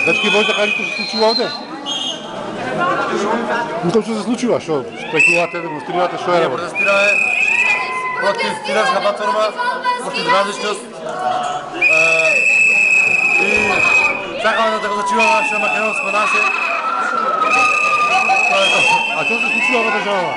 Dečki, možda kaj to se slučilo ovdje? To što se slučilo, što spekulate, demonstrirate, što je? Protestirаме против пиратска платформа, против различност и сакаме да го зачуваме наше македонско наше. A što se slučilo ova država?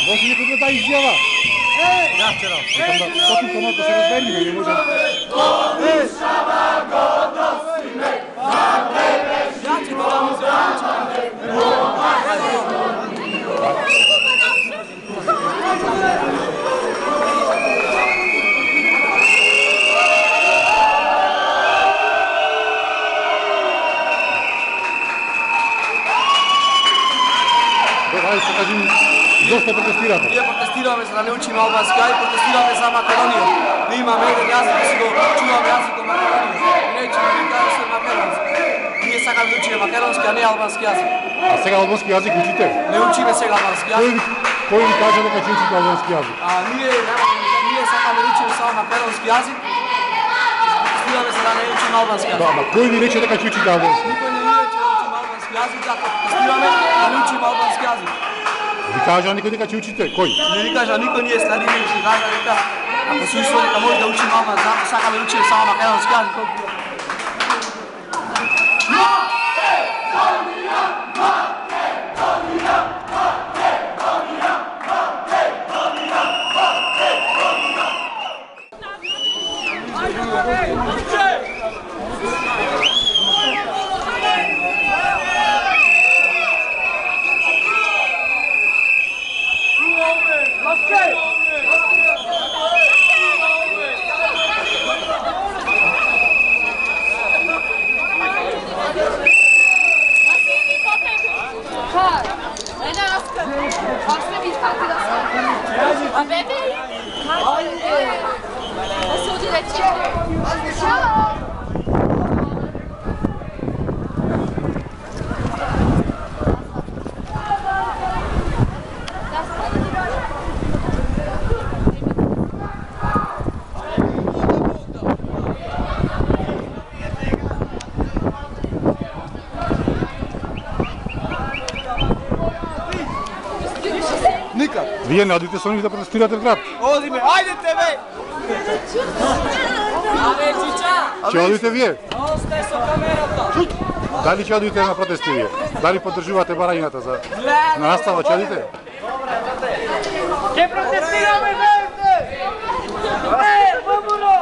Може ли да изява? Ja, вчера. Потім команда се разберли, не може. Добре, се кажи. Защо протестирате? Ние протестираме за да не учиме албански, а и протестираме за Македонија. Ние имаме еден јазик да си го чуваме јазикот Македонија. Неćemo ни кажа се македонски. Ние сакаме да учиме македонски, а не албански јазик. А сега албански јазик учите? Не учиме сега албански јазик. Кој ви кажа дека ќе учите албански јазик? Ние сакаме да учиме само македонски јазик. Протестираме за да не учиме албански јазик. Да, ама кој ви рече дека ќе учите албански? Никој не ни рече да учиме албански јазик, затоа протестираме да не учиме албански јазик. Ви кажа никој дека ќе учите? Кој? Не ни кажа никој, ние стари не ни кажа дека ако се уствори дека може да учиме албански, затоа сакаме да учиме само македонски јазик. Вие не одите со нив да протестирате в град? Одиме, ајдете бе! Абе, чича! Ќе одите вие? Остай со камерата! Дали ќе одите на протести вие? Дали поддржувате барањата за на настава ќе одите? Ќе протестираме, бе! Бабуро!